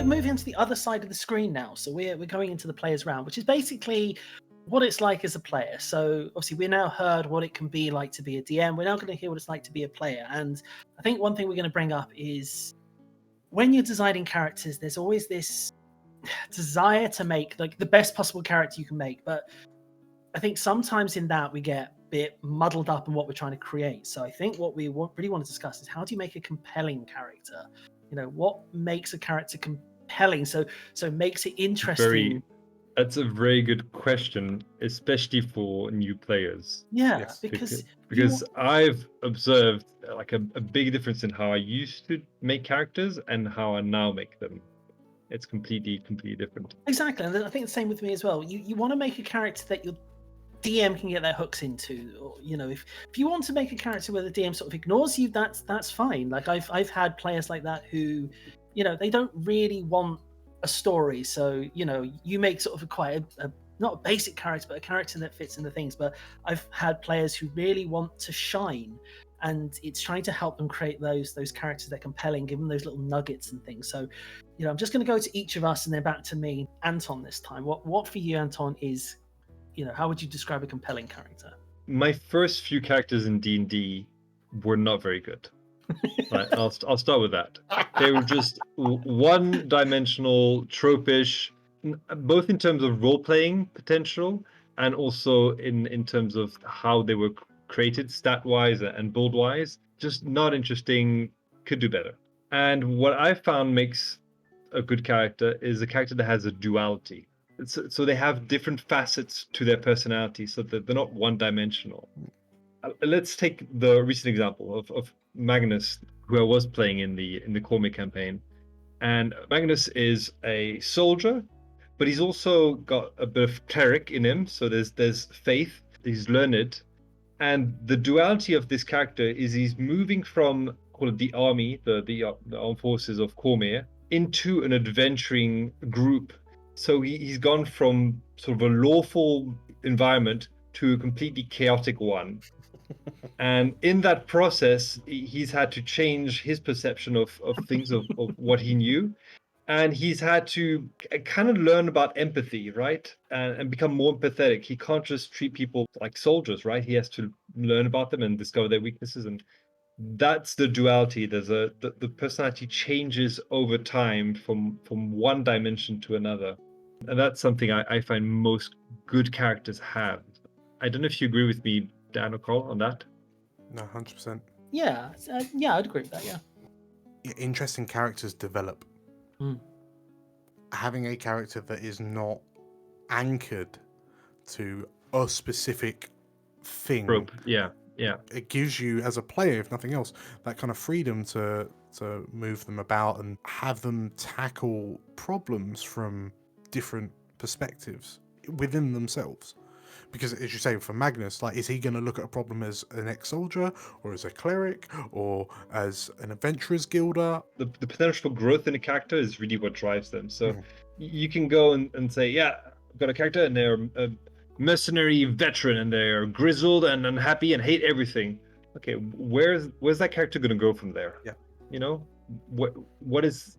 moving to the other side of the screen now. So we're going into the players round, which is basically what it's like as a player. So obviously we now heard what it can be like to be a DM. We're now going to hear what it's like to be a player. And I think one thing we're going to bring up is when you're designing characters, there's always this desire to make like the best possible character you can make. But I think sometimes in that we get a bit muddled up in what we're trying to create. So I think what we really want to discuss is how do you make a compelling character? You know, what makes a character compelling? So makes it interesting. That's a very good question, especially for new players. Yeah, Yes. because I've observed like a big difference in how I used to make characters and how I now make them. It's completely different. Exactly, and I think the same with me as well. You want to make a character that your DM can get their hooks into, or you know, if you want to make a character where the DM sort of ignores you, that's fine. Like I've had players like that who, you know, they don't really want a story, so you know, you make sort of quite a not a basic character, but a character that fits in the things. But I've had players who really want to shine, and it's trying to help them create those characters that are compelling, give them those little nuggets and things. So, you know, I'm just going to go to each of us and then back to me, Anton, this time. What for you, Anton, is, you know, how would you describe a compelling character? My first few characters in D&D were not very good. Right, I'll start with that. They were just one-dimensional, tropish, both in terms of role-playing potential and also in terms of how they were created, stat-wise and build-wise. Just not interesting, could do better. And what I found makes a good character is a character that has a duality. So they have different facets to their personality, so that they're not one-dimensional. Let's take the recent example of Magnus, who I was playing in the Cormier campaign. And Magnus is a soldier, but he's also got a bit of cleric in him. So there's faith. He's learned, and the duality of this character is he's moving from, call it the army, the armed forces of Cormier, into an adventuring group. So he's gone from sort of a lawful environment to a completely chaotic one. And in that process, he's had to change his perception of things, of what he knew. And he's had to kind of learn about empathy, right? And become more empathetic. He can't just treat people like soldiers, right? He has to learn about them and discover their weaknesses. And that's the duality. The personality changes over time from one dimension to another. And that's something I find most good characters have. I don't know if you agree with me, Dan or Carl, on that. No, 100%. Yeah, I'd agree with that. Yeah. Interesting characters develop. Having a character that is not anchored to a specific thing, Rope. Yeah. It gives you, as a player, if nothing else, that kind of freedom to move them about and have them tackle problems from different perspectives within themselves. Because, as you say, for Magnus, like, is he going to look at a problem as an ex-soldier, or as a cleric, or as an adventurer's guilder? The potential for growth in a character is really what drives them. So you can go and say, yeah, I've got a character and they're a mercenary veteran and they're grizzled and unhappy and hate everything. Okay, where's that character going to go from there? Yeah. You know, what is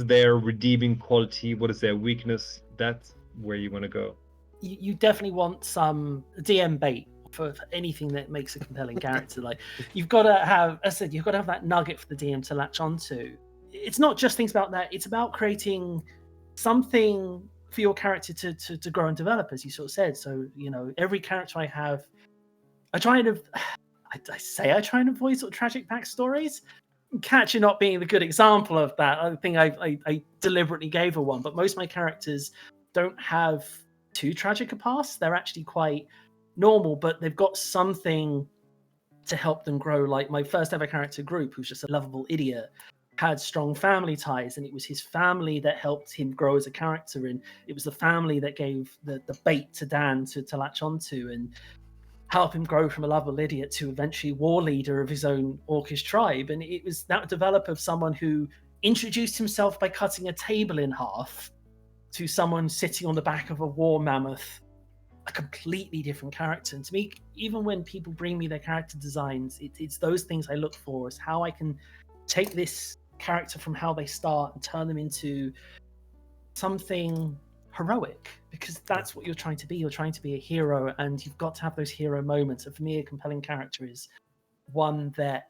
their redeeming quality? What is their weakness? That's where you want to go. You definitely want some DM bait for anything that makes a compelling character. Like, you've got to have, as I said, you've got to have that nugget for the DM to latch onto. It's not just things about that. It's about creating something for your character to grow and develop, as you sort of said. So, you know, every character I have, I try and avoid sort of tragic backstories. Catcher not being the good example of that. I think I deliberately gave her one, but most of my characters don't have too tragic a past. They're actually quite normal, but they've got something to help them grow. Like my first ever character group, who's just a lovable idiot, had strong family ties, and it was his family that helped him grow as a character, and it was the family that gave the bait to Dan to latch onto and help him grow from a lovable idiot to eventually war leader of his own orcish tribe. And it was that develop of someone who introduced himself by cutting a table in half to someone sitting on the back of a war mammoth, a completely different character. And to me, even when people bring me their character designs, it's those things I look for, is how I can take this character from how they start and turn them into something heroic, because that's what you're trying to be. You're trying to be a hero, and you've got to have those hero moments. And for me, a compelling character is one that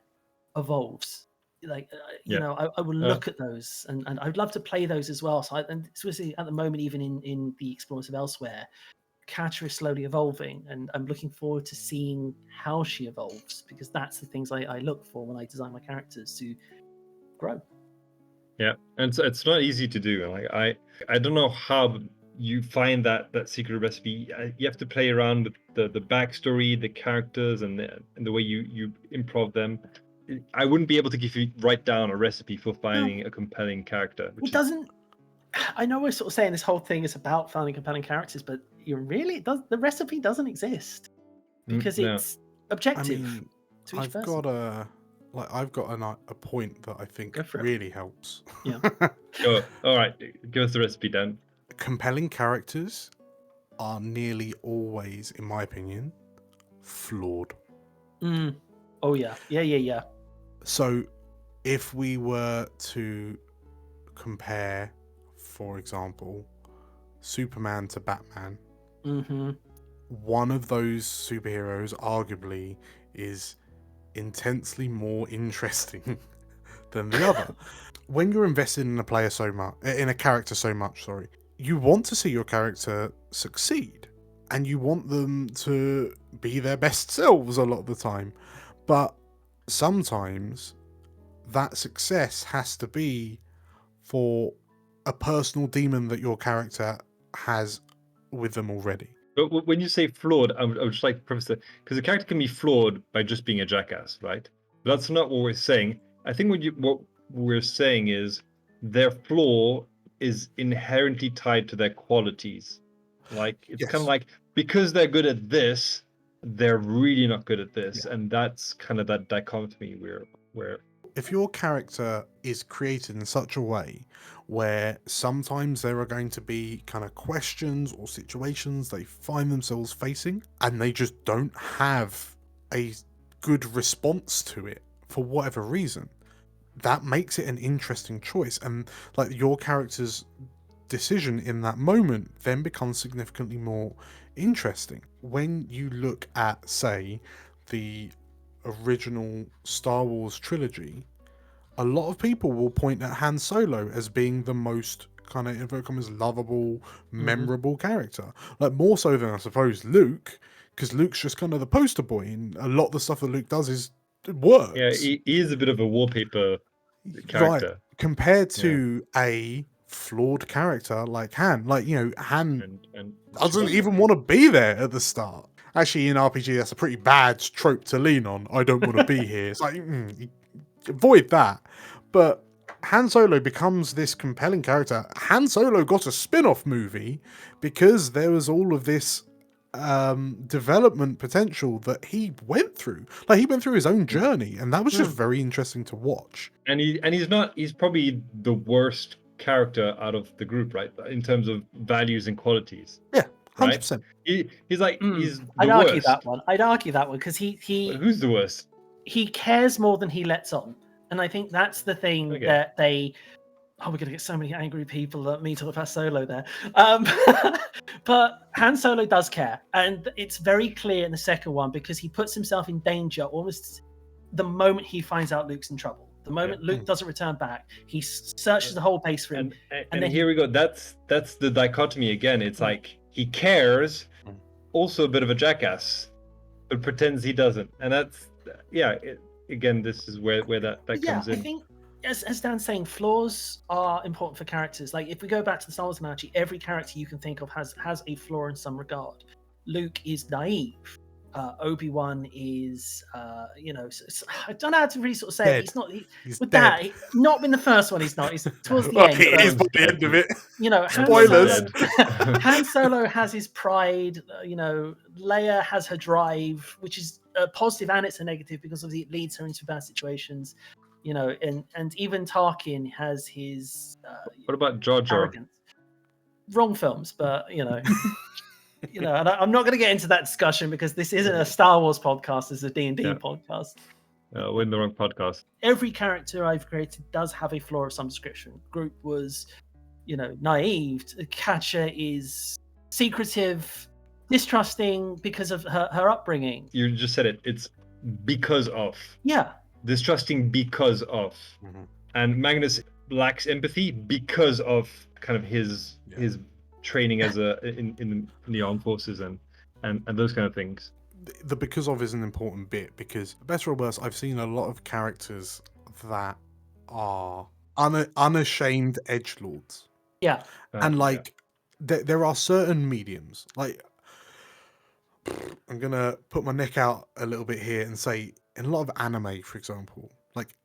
evolves. Like you know, I will look at those, and I'd love to play those as well. So and especially at the moment, even in the Explorers of Elsewhere, character is slowly evolving, and I'm looking forward to seeing how she evolves, because that's the things I look for when I design my characters, to grow. Yeah, and so it's not easy to do. Like I don't know how you find that secret recipe. You have to play around with the backstory, the characters, and the way you improv them. I wouldn't be able to write down a recipe for finding a compelling character. It doesn't. I know we're sort of saying this whole thing is about finding compelling characters, but the recipe doesn't exist, because it's objective. I mean, to each I've person. got a point that I think really helps. Yeah. All right, give us the recipe, Dan. Compelling characters are nearly always, in my opinion, flawed. Oh yeah. So, if we were to compare, for example, Superman to Batman, one of those superheroes arguably is intensely more interesting than the other. When you're invested in a character so much, you want to see your character succeed, and you want them to be their best selves a lot of the time. But sometimes that success has to be for a personal demon that your character has with them already. But when you say flawed, I would just like to preface that, because a character can be flawed by just being a jackass, right? But that's not what we're saying. I think what we're saying is their flaw is inherently tied to their qualities. Like it's kind of like, because they're good at this, they're really not good at this, and that's kind of that dichotomy where if your character is created in such a way where sometimes there are going to be kind of questions or situations they find themselves facing, and they just don't have a good response to it for whatever reason, that makes it an interesting choice. And like your character's decision in that moment then becomes significantly more interesting. When you look at, say, the original Star Wars trilogy, a lot of people will point at Han Solo as being the most kind of, invoke him as lovable, memorable character. Like more so than I suppose Luke, because Luke's just kind of the poster boy, and a lot of the stuff that Luke does works. Yeah, he is a bit of a wallpaper character. Right. Compared to a flawed character like Han. Like, you know, Han doesn't even want to be there at the start. Actually, in RPG, that's a pretty bad trope to lean on. I don't want to be here. It's like, avoid that. But Han Solo becomes this compelling character. Han Solo got a spin-off movie because there was all of this development potential that he went through. Like, he went through his own journey, and that was just very interesting to watch. And he's probably the worst character out of the group, right? In terms of values and qualities. Yeah, 100%. Right? He's the I'd worst. I'd argue that one because he who's the worst? He cares more than he lets on, and I think that's the thing that they. Oh, we're gonna get so many angry people at me talking about Solo there. But Han Solo does care, and it's very clear in the second one because he puts himself in danger almost the moment he finds out Luke's in trouble. The moment Luke doesn't return back, he searches the whole base for him. And then here we go. That's the dichotomy again. It's like he cares, also a bit of a jackass, but pretends he doesn't. And that's again, this is where that comes in. I think, as Dan's saying, flaws are important for characters. Like if we go back to the Star Wars analogy, every character you can think of has a flaw in some regard. Luke is naive. Obi-Wan is, I don't know how to really sort of say it. He's dead. Not in the first one. He's not. He's towards the end. It is by the end of it. Spoilers. Han Solo has his pride. Leia has her drive, which is a positive and it's a negative because obviously it leads her into bad situations. And even Tarkin has his. What about Jar Jar? Arrogance. Wrong films, but and I'm not going to get into that discussion because this isn't a Star Wars podcast; it's a D&D podcast. We're in the wrong podcast. Every character I've created does have a flaw of some description. Group was, naive. Katja is secretive, distrusting because of her upbringing. You just said it. It's because of. Yeah. Distrusting because of. Mhm. And Magnus lacks empathy because of kind of his training as in the armed forces and those kind of things. The because of is an important bit, because better or worse, I've seen a lot of characters that are unashamed edgelords. Yeah. And like there are certain mediums, like I'm gonna put my neck out a little bit here and say, in a lot of anime, for example, like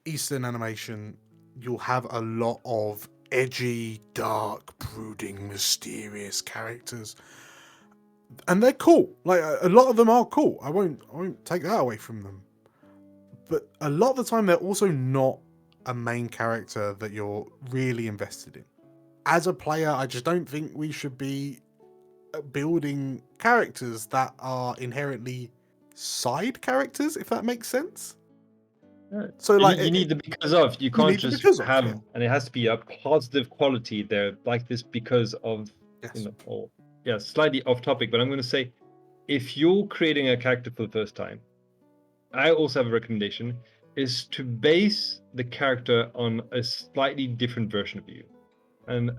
Eastern animation, you'll have a lot of edgy, dark, brooding, mysterious characters, and they're cool. Like a lot of them are cool. I won't take that away from them. But a lot of the time, they're also not a main character that you're really invested in. As a player, I just don't think we should be building characters that are inherently side characters, if that makes sense. So like you need the because of. You can't just have, and it has to be a positive quality there, like this because of. Yes. Slightly off topic, but I'm going to say, if you're creating a character for the first time, I also have a recommendation, is to base the character on a slightly different version of you. And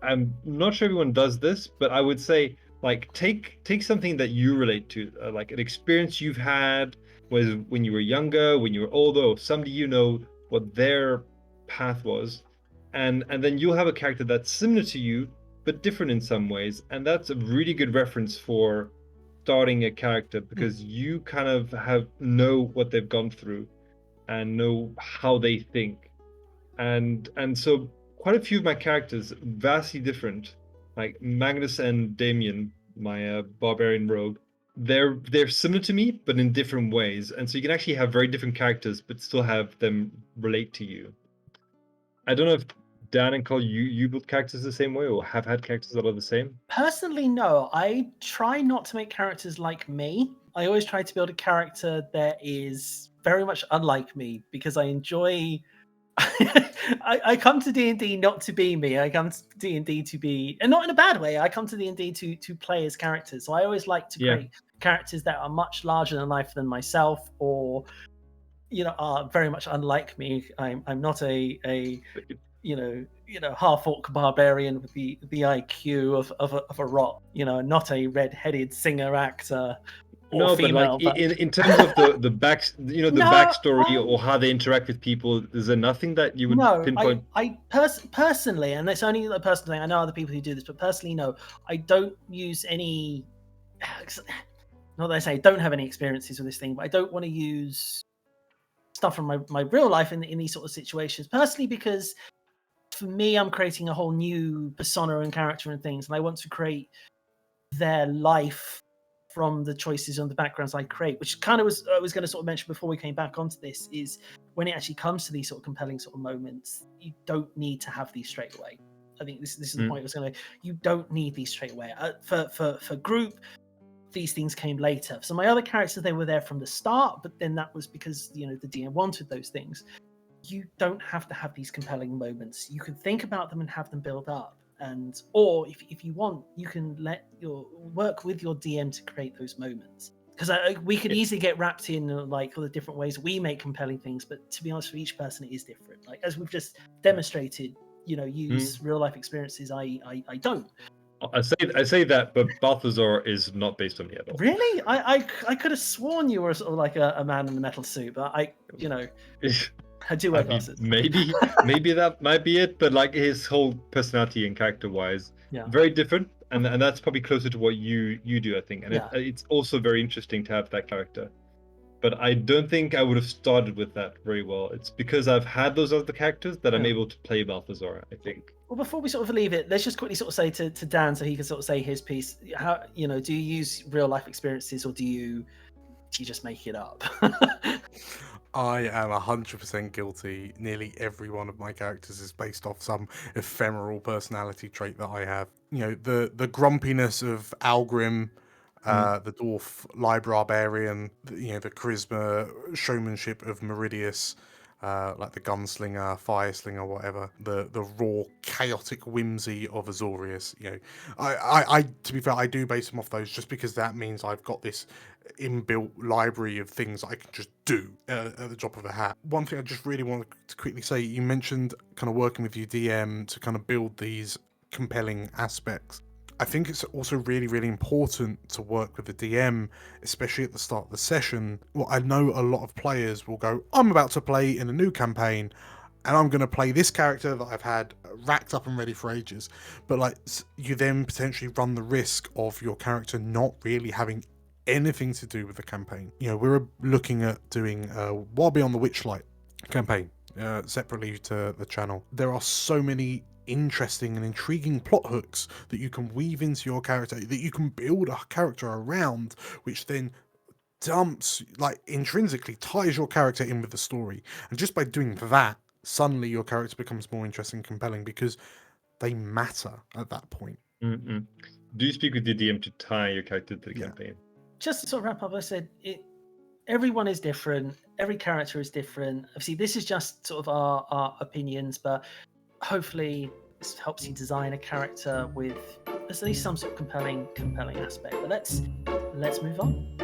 I'm not sure everyone does this, but I would say, like, take something that you relate to, like an experience you've had when you were younger, when you were older, or somebody you know, what their path was, and then you'll have a character that's similar to you, but different in some ways. And that's a really good reference for starting a character, because you kind of know what they've gone through and know how they think. And so quite a few of my characters, vastly different, like Magnus and Damien, my barbarian rogue, they're similar to me, but in different ways. And so you can actually have very different characters, but still have them relate to you. I don't know if Dan and Cole, you build characters the same way, or have had characters that are the same? Personally, no. I try not to make characters like me. I always try to build a character that is very much unlike me, because I enjoy... I come to D&D not to be me. I come to D&D to be... And not in a bad way. I come to D&D to play as characters. So I always like to create characters that are much larger than life than myself, or, are very much unlike me. I'm not a half-orc barbarian with the IQ of a rock, not a red-headed singer actor or female. But in terms of the backstory or how they interact with people, is there nothing that you would pinpoint? I personally, and it's only a personal thing, I know other people who do this, but personally, no, I don't use any... Not that I say I don't have any experiences with this thing, but I don't want to use stuff from my real life in these sort of situations, personally, because for me, I'm creating a whole new persona and character and things, and I want to create their life from the choices and the backgrounds I create, which kind of I was going to sort of mention before we came back onto this, is when it actually comes to these sort of compelling sort of moments, you don't need to have these straight away. I think this is the point I was going to... You don't need these straight away. For group, these things came later. So my other characters, they were there from the start, but then that was because, the DM wanted those things. You don't have to have these compelling moments. You can think about them and have them build up. Or if you want, you can work with your DM to create those moments. Because we could easily get wrapped in like all the different ways we make compelling things, but to be honest, for each person it is different. Like as we've just demonstrated, use real life experiences. I don't. I say that, but Balthazar is not based on me at all. Really? I could have sworn you were sort of like a man in a metal suit, but I do wear glasses. Maybe that might be it, but like his whole personality and character-wise, very different, and that's probably closer to what you do, I think. And it's also very interesting to have that character. But I don't think I would have started with that very well. It's because I've had those other characters that I'm able to play Balthazar, I think. Well, before we sort of leave it, let's just quickly sort of say to Dan, so he can sort of say his piece. How do you use real life experiences, or do you just make it up? I am 100% guilty. Nearly every one of my characters is based off some ephemeral personality trait that I have. The grumpiness of Algrim The dwarf librarian, the charisma, showmanship of Meridius, like the gunslinger, fireslinger, whatever. The raw, chaotic whimsy of Azorius. I to be fair, I do base them off those just because that means I've got this inbuilt library of things I can just do at the drop of a hat. One thing I just really want to quickly say, you mentioned kind of working with your DM to kind of build these compelling aspects. I think it's also really, really important to work with the DM, especially at the start of the session. Well, I know a lot of players will go, I'm about to play in a new campaign, and I'm going to play this character that I've had racked up and ready for ages. But like, you then potentially run the risk of your character not really having anything to do with the campaign. We're looking at doing a Wild Beyond the Witchlight campaign separately to the channel. There are so many interesting and intriguing plot hooks that you can weave into your character, that you can build a character around, which then intrinsically ties your character in with the story. And just by doing that, suddenly your character becomes more interesting and compelling because they matter at that point. Mm-mm. Do you speak with the DM to tie your character to the campaign? Just to sort of wrap up, I said everyone is different, every character is different. Obviously, this is just sort of our opinions, but hopefully this helps you design a character with at least some sort of compelling aspect. But let's move on.